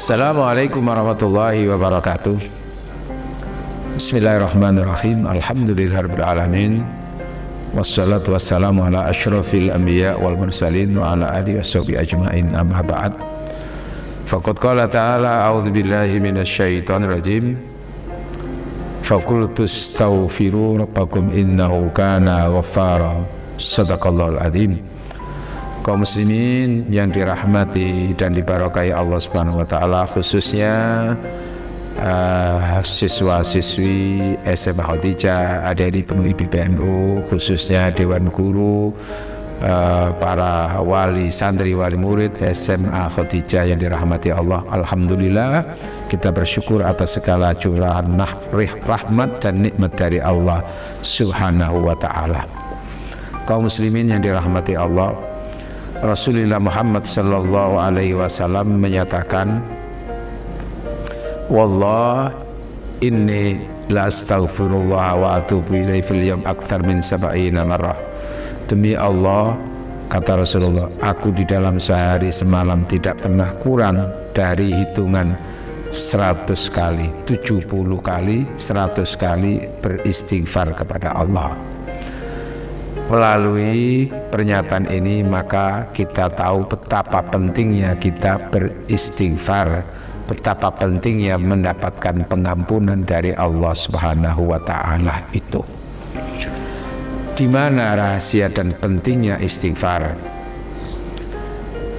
Assalamualaikum warahmatullahi wabarakatuh. Bismillahirrahmanirrahim. Alhamdulillahirabbil alamin. Wassalatu wassalamu ala asyrafil anbiya wal mursalin wa ala alihi washabihi ajmain. Amma ba'd. Faqad qala ta'ala a'udzu billahi minasyaitonir rajim. Faqultu astaghfiru rabbakum innahu kana ghaffara. Shadaqallahul azim. Kaum muslimin yang dirahmati dan diberkahi Allah Subhanahu wa taala, khususnya siswa-siswi SMA Khadijah, adik-adik penuh PBNU, khususnya Dewan Guru, para wali santri, wali murid SMA Khadijah yang dirahmati Allah. Alhamdulillah, kita bersyukur atas segala curahan rahmat dan nikmat dari Allah Subhanahu wa taala. Kaum muslimin yang dirahmati Allah, Rasulullah Muhammad sallallahu alaihi wasallam menyatakan, wallah inni la astaghfirullah wa atubu ilaihi fil yawm akthar min 70 marrah. Demi Allah, kata Rasulullah, aku di dalam sehari semalam tidak pernah kurang dari hitungan 100 kali, 70 kali, 100 kali beristighfar kepada Allah. Melalui pernyataan ini maka kita tahu betapa pentingnya kita beristighfar, betapa pentingnya mendapatkan pengampunan dari Allah Subhanahu wa taala itu. Di mana rahasia dan pentingnya istighfar?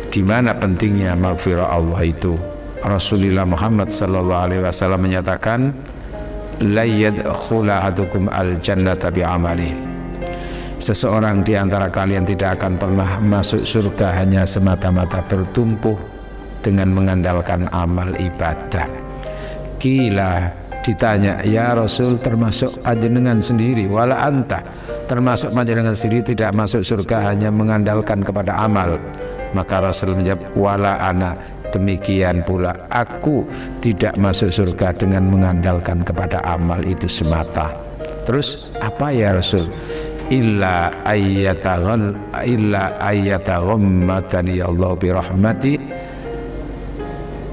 Di mana pentingnya maghfirah Allah itu? Rasulullah Muhammad sallallahu alaihi wasallam menyatakan, la yadkhulu ahadukum al-jannata bi'amalihi. Seseorang di antara kalian tidak akan pernah masuk surga hanya semata-mata bertumbuh dengan mengandalkan amal ibadah. Kila, ditanya, ya Rasul, termasuk panjenengan sendiri, wala anta, termasuk panjenengan sendiri tidak masuk surga hanya mengandalkan kepada amal. Maka Rasul menjawab, wala ana, demikian pula aku tidak masuk surga dengan mengandalkan kepada amal itu semata. Terus apa ya Rasul? Illa ayyataghammatani Allah birahmati,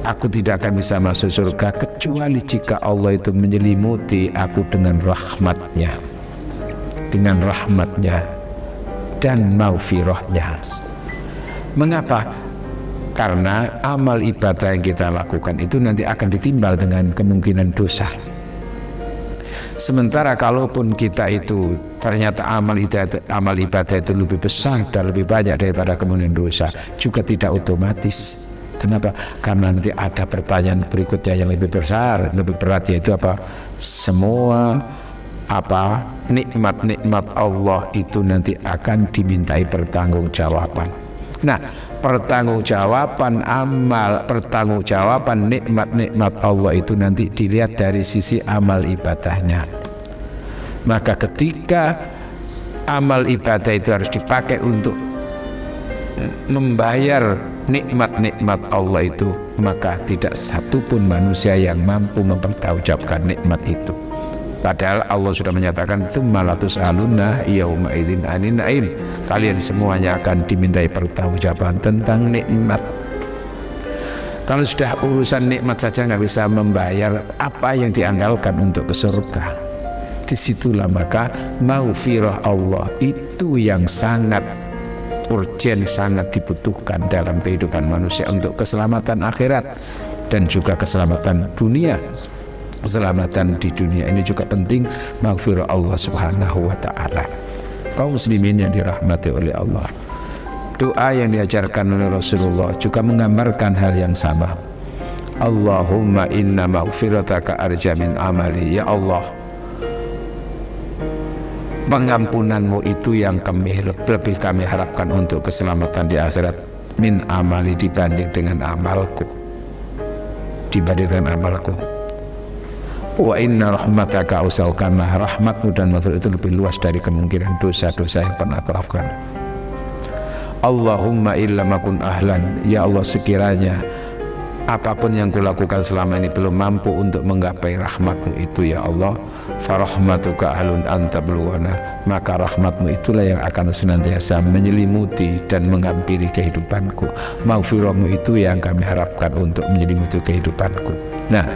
aku tidak akan bisa masuk surga kecuali jika Allah itu menyelimuti aku dengan rahmatnya, dan maghfirahnya. Mengapa? Karena amal ibadah yang kita lakukan itu nanti akan ditimbal dengan kemungkinan dosa. Sementara kalaupun kita itu ternyata amal ibadah itu lebih besar dan lebih banyak daripada kemungkinan dosa, juga tidak otomatis. Kenapa? Karena nanti ada pertanyaan berikutnya yang lebih besar, lebih berat, yaitu apa? Semua nikmat-nikmat Allah itu nanti akan dimintai pertanggungjawaban. Nah, pertanggungjawaban amal, pertanggungjawaban nikmat-nikmat Allah itu nanti dilihat dari sisi amal ibadahnya. Maka ketika amal ibadah itu harus dipakai untuk membayar nikmat-nikmat Allah itu, maka tidak satupun manusia yang mampu mempertanggungjawabkan nikmat itu. Padahal Allah sudah menyatakan, tsumma latus'alunna yauma idzin 'anin na'im, kalian semuanya akan dimintai pertanggungjawaban tentang nikmat. Kalau sudah urusan nikmat saja nggak bisa membayar, apa yang diandalkan untuk ke surga? Disitulah maka maghfirah Allah itu yang sangat urgen, sangat dibutuhkan dalam kehidupan manusia untuk keselamatan akhirat dan juga keselamatan dunia. Keselamatan di dunia ini juga penting maghfirah Allah Subhanahu wa taala. Kaum muslimin yang dirahmati oleh Allah, doa yang diajarkan oleh Rasulullah juga menggambarkan hal yang sama. Allahumma inna maghfirataka arja min amali. Ya Allah, pengampunanmu itu yang lebih kami harapkan untuk keselamatan di akhirat min amali, dibanding dengan amalku, wa inna rahmataka ausau, karena rahmatmu dan maghfirah itu lebih luas dari kemungkinan dosa-dosa yang pernah aku lakukan. Allahumma illa makun ahlan, ya Allah, sekiranya apapun yang kulakukan selama ini belum mampu untuk menggapai rahmat-Mu itu ya Allah, farahmatuka alun anta bluwana, maka rahmat-Mu itulah yang akan senantiasa menyelimuti dan menghampiri kehidupanku. Maghfirah-Mu itu yang kami harapkan untuk menyelimuti kehidupanku. Nah,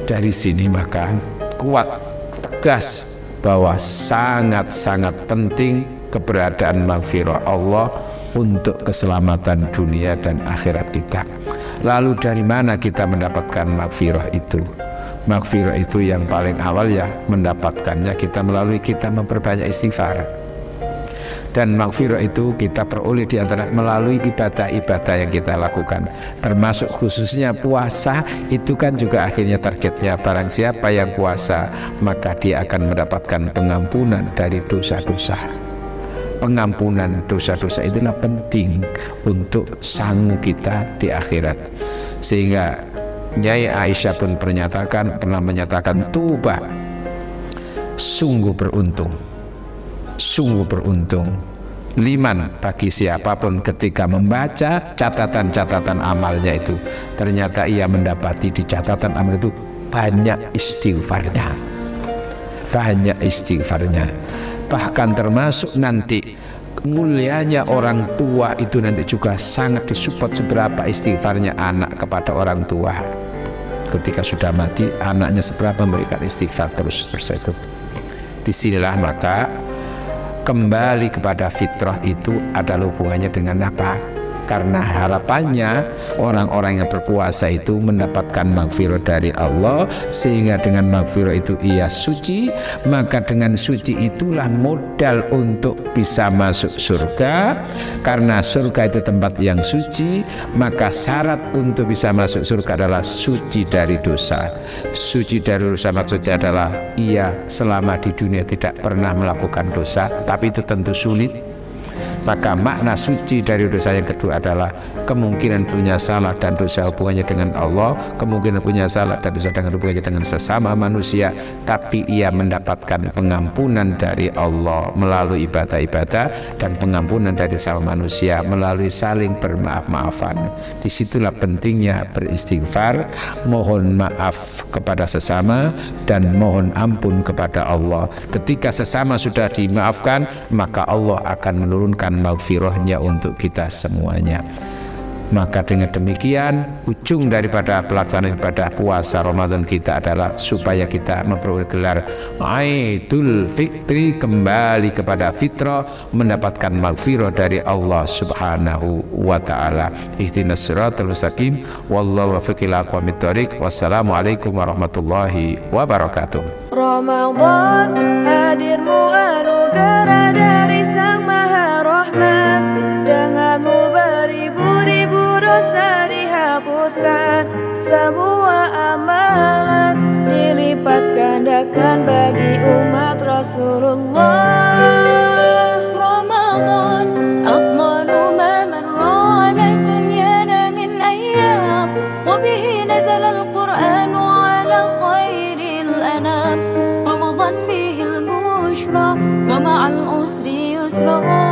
dari sini maka kuat, tegas bahwa sangat-sangat penting keberadaan maghfirah Allah untuk keselamatan dunia dan akhirat kita. Lalu dari mana kita mendapatkan maghfirah itu? Maghfirah itu yang paling awal ya mendapatkannya kita melalui kita memperbanyak istighfar. Dan maghfirah itu kita peroleh di antara melalui ibadah-ibadah yang kita lakukan, termasuk khususnya puasa. Itu kan juga akhirnya targetnya, barang siapa yang puasa maka dia akan mendapatkan pengampunan dari dosa-dosa. Pengampunan dosa-dosa itulah penting untuk sangu kita di akhirat. Sehingga Nyai Aisyah pun pernah menyatakan tuba, sungguh beruntung, sungguh beruntung liman bagi siapapun ketika membaca catatan-catatan amalnya itu, ternyata ia mendapati di catatan amal itu banyak istighfarnya, banyak istighfarnya. Bahkan termasuk nanti mulianya orang tua itu nanti juga sangat disupport seberapa istighfarnya anak kepada orang tua. Ketika sudah mati anaknya seberapa memberikan istighfar terus itu. Disinilah maka kembali kepada fitrah itu adalah hubungannya dengan apa? Karena harapannya orang-orang yang berpuasa itu mendapatkan maghfirah dari Allah, sehingga dengan maghfirah itu ia suci, maka dengan suci itulah modal untuk bisa masuk surga. Karena surga itu tempat yang suci, maka syarat untuk bisa masuk surga adalah suci dari dosa. Suci dari dosa maksudnya adalah ia selama di dunia tidak pernah melakukan dosa, tapi itu tentu sulit. Maka makna suci dari dosa yang kedua adalah kemungkinan punya salah dan dosa hubungannya dengan Allah, kemungkinan punya salah dan dosa dengan hubungannya dengan sesama manusia, tapi ia mendapatkan pengampunan dari Allah melalui ibadah-ibadah dan pengampunan dari sesama manusia melalui saling bermaaf-maafan. Disitulah pentingnya beristighfar, mohon maaf kepada sesama dan mohon ampun kepada Allah. Ketika sesama sudah dimaafkan, maka Allah akan menurunkan maghfirahnya untuk kita semuanya. Maka dengan demikian ujung daripada pelaksanaan ibadah puasa Ramadan kita adalah supaya kita memperoleh gelar Aidul Fitri, kembali kepada fitrah, mendapatkan maghfirah dari Allah Subhanahu wa taala. Ihdinas siratal mustaqim, wallahu waffiq ila aqwamit thoriq. Wassalamualaikum warahmatullahi wabarakatuh. Ramadan hadirmu anugerah dari Sang Maha Rahman, denganmu beribu-ribu dosa dihapuskan, semua amalan dilipat gandakan bagi umat Rasulullah. Ramadan afdalu ma marra ala dunyana min ayyam, wa bihi nazala al-Qur'anu ala khairil anam. Ramadan bihil bushra wa ma'al usri yusra.